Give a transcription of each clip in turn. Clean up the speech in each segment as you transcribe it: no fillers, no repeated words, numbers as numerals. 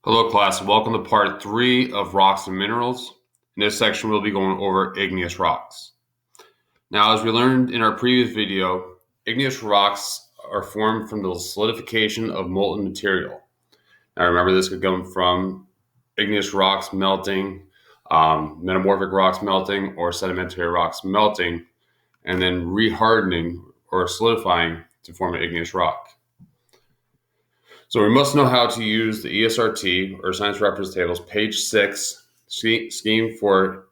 Hello class, welcome to part 3 of rocks and minerals. In this section we'll be going over igneous rocks. Now as we learned in our previous video, igneous rocks are formed from the solidification of molten material. Now remember, this could come from igneous rocks melting, metamorphic rocks melting, or sedimentary rocks melting and then rehardening or solidifying to form an igneous rock. So we must know how to use the ESRT, or Science Reference Tables, page 6 scheme for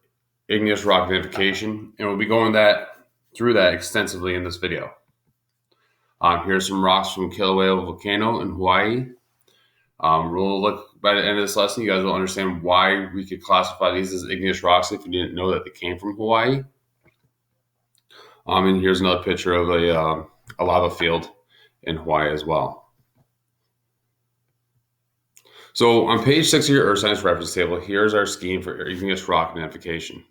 igneous rock identification, and we'll be going through that extensively in this video. Here's some rocks from Kilauea volcano in Hawaii. We'll look by the end of this lesson, you guys will understand why we could classify these as igneous rocks if you didn't know that they came from Hawaii. And here's another picture of a lava field in Hawaii as well. So on page 6 of your Earth Science Reference Table, here's our scheme for igneous rock identification.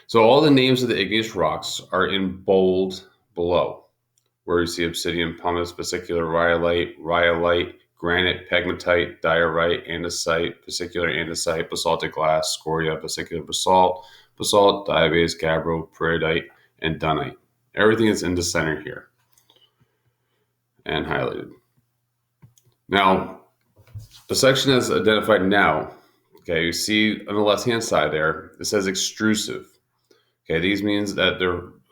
So all the names of the igneous rocks are in bold below, where you see obsidian, pumice, vesicular rhyolite, granite, pegmatite, diorite, andesite, vesicular andesite, basaltic glass, scoria, vesicular basalt, diabase, gabbro, peridot, and dunite. Everything is in the center here and highlighted. Now, the section is identified now. Okay, you see on the left-hand side there, it says extrusive. Okay, these means that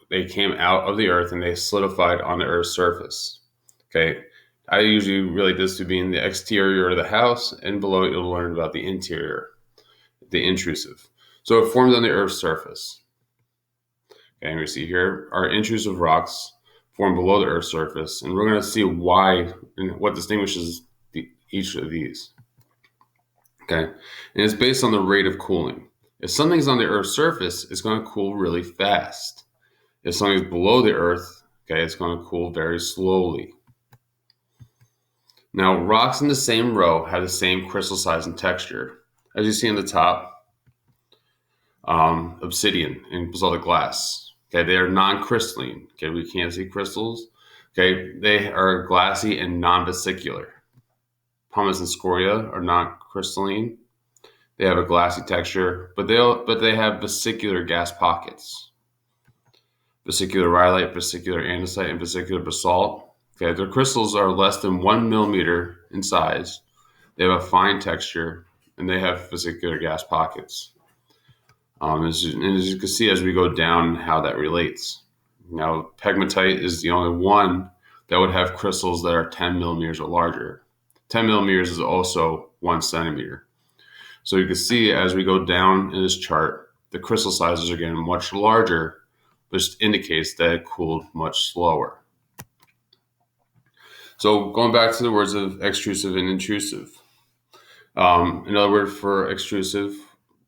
they came out of the earth and they solidified on the earth's surface. Okay, I usually relate this to being the exterior of the house, and below it you'll learn about the interior, the intrusive. So it formed on the earth's surface. Okay, and we see here our intrusive rocks form below the earth's surface, and we're going to see why and what distinguishes each of these. Okay, and it's based on the rate of cooling. If something's on the Earth's surface, it's going to cool really fast. If something's below the Earth, okay, it's going to cool very slowly. Now, rocks in the same row have the same crystal size and texture. As you see on the top, obsidian and basaltic glass. Okay, they are non-crystalline. Okay, we can't see crystals. Okay, they are glassy and non-vesicular. Pumice and scoria are not crystalline. They have a glassy texture, but they have vesicular gas pockets. Vesicular rhyolite, vesicular andesite, and vesicular basalt. Okay, their crystals are less than 1 millimeter in size. They have a fine texture, and they have vesicular gas pockets. As you can see as we go down, how that relates. Now, pegmatite is the only one that would have crystals that are 10 millimeters or larger. 10 millimeters is also 1 centimeter. So you can see as we go down in this chart, the crystal sizes are getting much larger, which indicates that it cooled much slower. So going back to the words of extrusive and intrusive. Another word for extrusive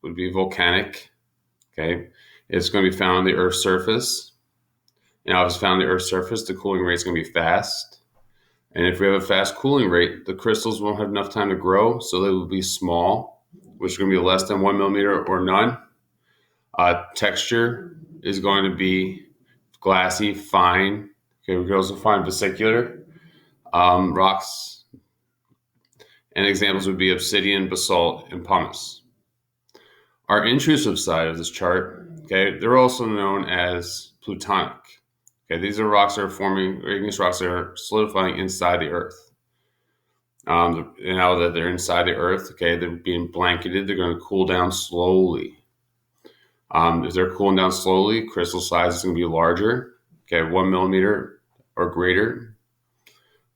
would be volcanic. Okay, it's going to be found on the Earth's surface. Now, if it's found on the Earth's surface, the cooling rate is going to be fast. And if we have a fast cooling rate, the crystals won't have enough time to grow, so they will be small, which is going to be less than 1 millimeter or none. Texture is going to be glassy, fine. Okay, we can also find vesicular rocks. And examples would be obsidian, basalt, and pumice. Our intrusive side of this chart, okay, they're also known as plutonic. Okay, these are rocks that are forming, igneous rocks that are solidifying inside the Earth. Now that they're inside the Earth, okay, they're being blanketed, they're going to cool down slowly. If they're cooling down slowly, crystal size is going to be larger, okay, 1 millimeter or greater.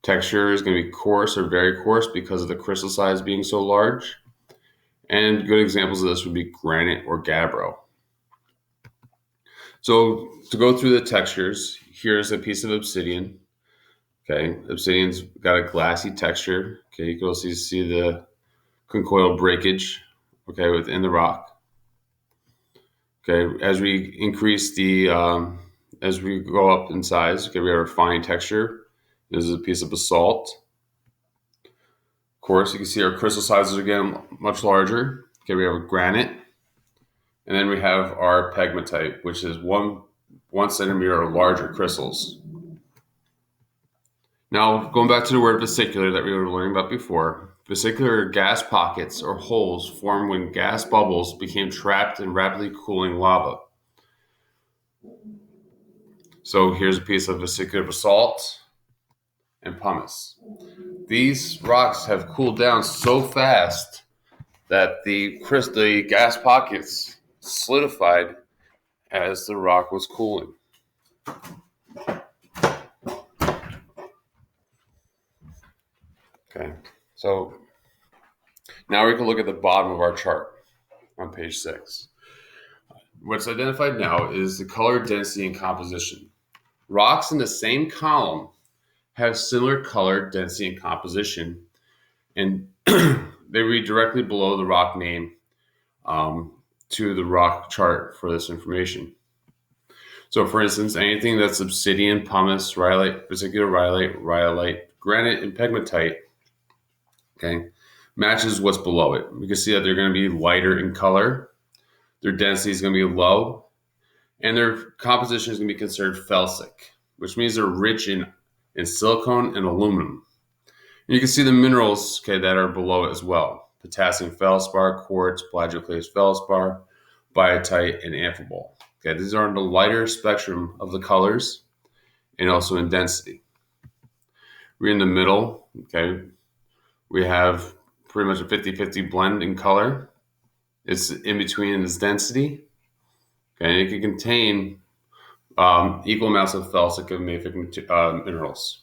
Texture is going to be coarse or very coarse because of the crystal size being so large. And good examples of this would be granite or gabbro. So to go through the textures, here's a piece of obsidian. Okay, obsidian's got a glassy texture. Okay, you can also see the conchoidal breakage, okay, within the rock. Okay, as we increase as we go up in size, okay, we have a fine texture. This is a piece of basalt. Of course, you can see our crystal sizes are getting much larger. Okay, we have a granite. And then we have our pegmatite, which is one centimeter or larger crystals. Now, going back to the word vesicular that we were learning about before, Vesicular gas pockets or holes formed when gas bubbles became trapped in rapidly cooling lava. So here's a piece of vesicular basalt and pumice. These rocks have cooled down so fast that the gas pockets solidified as the rock was cooling. Okay, so now we can look at the bottom of our chart on page 6. What's identified now is the color density and composition. Rocks in the same column have similar color density and composition, and they read directly below the rock name to the rock chart for this information. So, for instance, anything that's obsidian, pumice, rhyolite, vesicular rhyolite, granite, and pegmatite, okay, matches what's below it. We can see that they're going to be lighter in color, their density is going to be low, and their composition is going to be considered felsic, which means they're rich in silicon and aluminum. And you can see the minerals, okay, that are below it as well: potassium feldspar, quartz, plagioclase feldspar, biotite, and amphibole. Okay, these are in the lighter spectrum of the colors and also in density. We're in the middle, okay, we have pretty much a 50-50 blend in color. It's in between in its density, okay, and it can contain equal amounts of felsic and mafic minerals.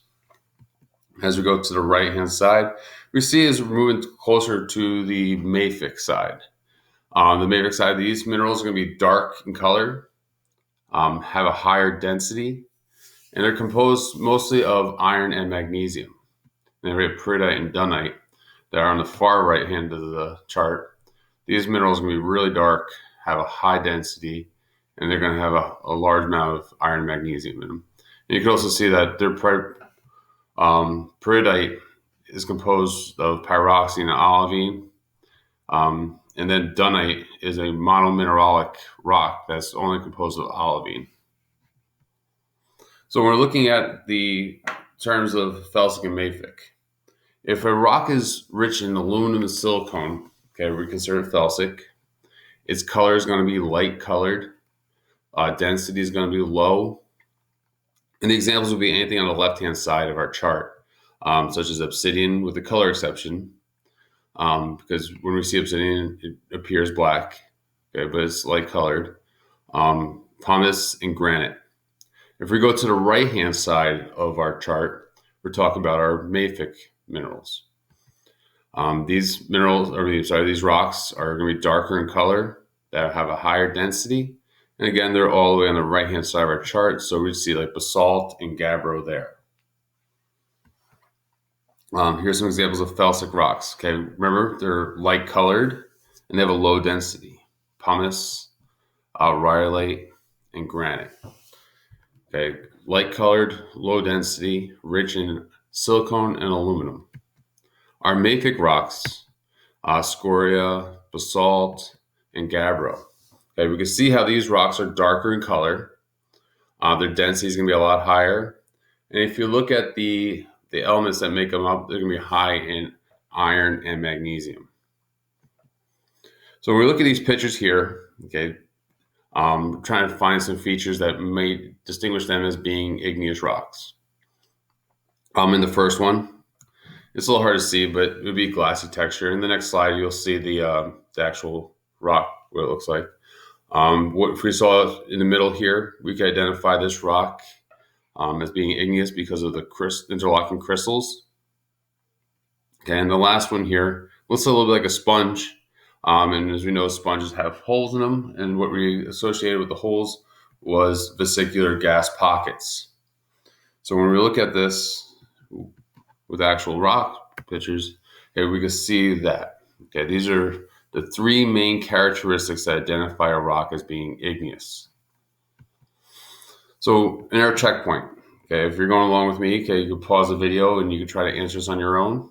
As we go to the right-hand side, we see is moving closer to the mafic side. On the mafic side, these minerals are going to be dark in color, have a higher density, and they're composed mostly of iron and magnesium. And we have peridot and dunite that are on the far right hand of the chart. These minerals are going to be really dark, have a high density, and they're going to have a large amount of iron and magnesium in them. And you can also see that their peridot is composed of pyroxene and olivine. And then dunite is a monomineralic rock that's only composed of olivine. So we're looking at the terms of felsic and mafic. If a rock is rich in aluminum and silicon, okay, we consider it felsic. Its color is going to be light colored. Density is going to be low. And the examples will be anything on the left-hand side of our chart, such as obsidian with the color exception, because when we see obsidian, it appears black, okay, but it's light colored. Pumice and granite. If we go to the right-hand side of our chart, we're talking about our mafic minerals. These rocks are going to be darker in color, that have a higher density. And again, they're all the way on the right-hand side of our chart. So we see like basalt and gabbro there. Here's some examples of felsic rocks. Okay, remember, they're light colored and they have a low density: pumice, rhyolite, and granite. Okay, light colored, low density, rich in silicon and aluminum. Our mafic rocks, scoria, basalt, and gabbro. Okay, we can see how these rocks are darker in color. Their density is going to be a lot higher. And if you look at the elements that make them up, they're going to be high in iron and magnesium. So when we look at these pictures here, okay, trying to find some features that may distinguish them as being igneous rocks. In the first one, it's a little hard to see, but it would be glassy texture. In the next slide, you'll see the actual rock, what it looks like. What if we saw in the middle here, we could identify this rock as being igneous because of the interlocking crystals. Okay, and the last one here looks a little bit like a sponge. And as we know, sponges have holes in them, and what we associated with the holes was vesicular gas pockets. So when we look at this with actual rock pictures, okay, we can see that. Okay, these are the three main characteristics that identify a rock as being igneous. So in our checkpoint, okay, if you're going along with me, okay, you can pause the video and you can try to answer this on your own.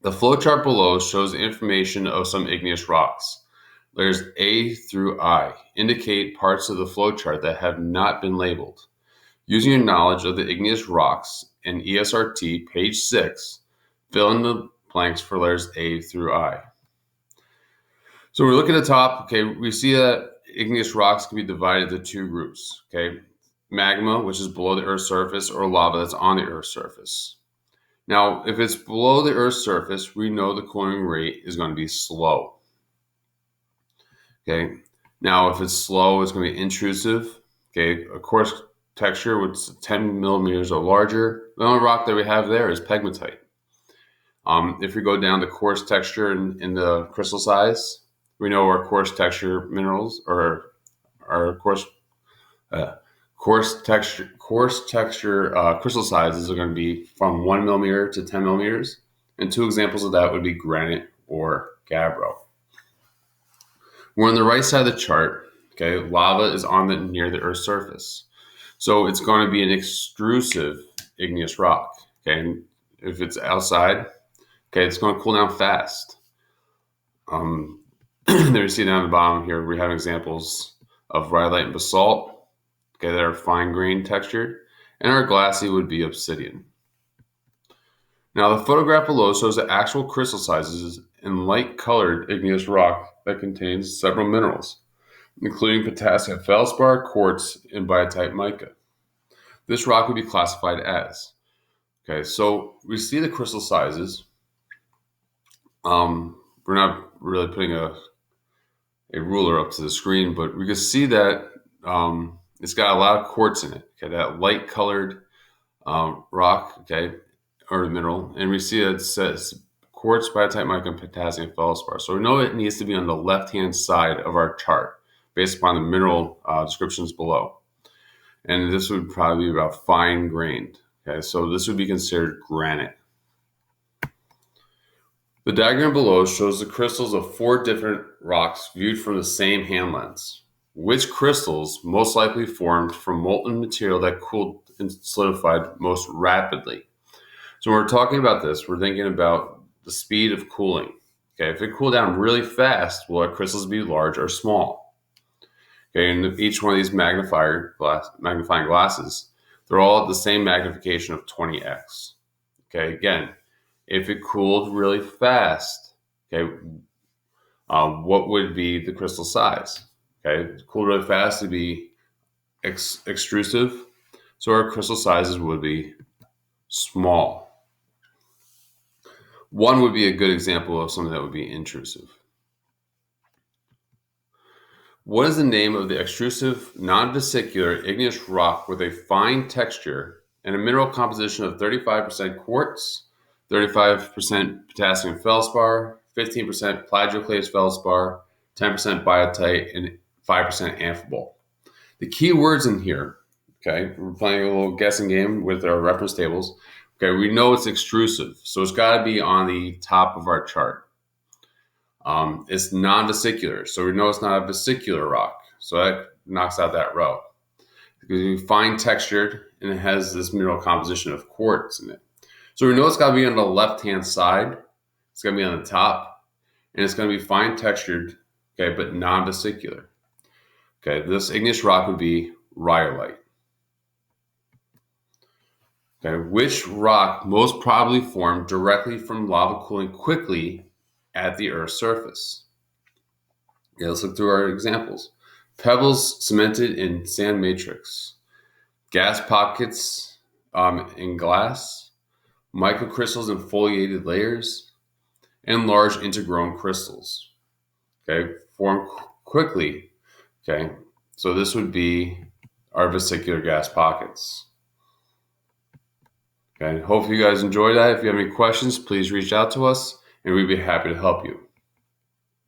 The flowchart below shows the information of some igneous rocks. Layers A through I indicate parts of the flowchart that have not been labeled. Using your knowledge of the igneous rocks and ESRT, page 6, fill in the blanks for letters A through I. So we look at the top, okay, we see that igneous rocks can be divided into two groups, okay? Magma, which is below the Earth's surface, or lava that's on the Earth's surface. Now, if it's below the Earth's surface, we know the cooling rate is going to be slow. Okay. Now, if it's slow, it's going to be intrusive. Okay. A coarse texture with 10 millimeters or larger. The only rock that we have there is pegmatite. If we go down to coarse texture in the crystal size, we know our coarse texture minerals or our coarse texture crystal sizes are going to be from 1 millimeter to 10 millimeters. And two examples of that would be granite or gabbro. We're on the right side of the chart. Okay, lava is near the Earth's surface, so it's going to be an extrusive igneous rock. Okay, and if it's outside, okay, it's going to cool down fast. There you see down the bottom here, we have examples of rhyolite and basalt. Okay, that are fine grained textured, and our glassy would be obsidian. Now, the photograph below shows the actual crystal sizes in light-colored igneous rock that contains several minerals, including potassium feldspar, quartz, and biotite mica. This rock would be classified as. Okay, so we see the crystal sizes. We're not really putting a ruler up to the screen, but we can see that it's got a lot of quartz in it. Okay, that light-colored rock, okay, or mineral, and we see that it says quartz, biotite mica, and potassium feldspar. So we know it needs to be on the left-hand side of our chart based upon the mineral descriptions below. And this would probably be about fine grained. Okay, so this would be considered granite. The diagram below shows the crystals of 4 different rocks viewed from the same hand lens. Which crystals most likely formed from molten material that cooled and solidified most rapidly? So when we're talking about this, we're thinking about the speed of cooling. Okay, if it cooled down really fast, will our crystals be large or small? Okay, and each one of these magnifying glasses, they're all at the same magnification of 20x. Okay, again, if it cooled really fast, okay, what would be the crystal size? Okay, if it cooled really fast, it'd be extrusive, so our crystal sizes would be small. One would be a good example of something that would be intrusive. What is the name of the extrusive, non-vesicular igneous rock with a fine texture and a mineral composition of 35% quartz, 35% potassium feldspar, 15% plagioclase feldspar, 10% biotite, and 5% amphibole? The key words in here, okay, we're playing a little guessing game with our reference tables. Okay, we know it's extrusive, so it's got to be on the top of our chart. It's non-vesicular, so we know it's not a vesicular rock, so that knocks out that row. It's fine textured, and it has this mineral composition of quartz in it. So we know it's got to be on the left-hand side, it's going to be on the top, and it's going to be fine textured, okay, but non-vesicular. Okay, this igneous rock would be rhyolite. Okay, which rock most probably formed directly from lava cooling quickly at the Earth's surface? Okay, let's look through our examples. Pebbles cemented in sand matrix, gas pockets in glass, microcrystals in foliated layers, and large intergrown crystals. Okay, form quickly. Okay, so this would be our vesicular gas pockets. Okay, hope you guys enjoyed that. If you have any questions, please reach out to us and we'd be happy to help you.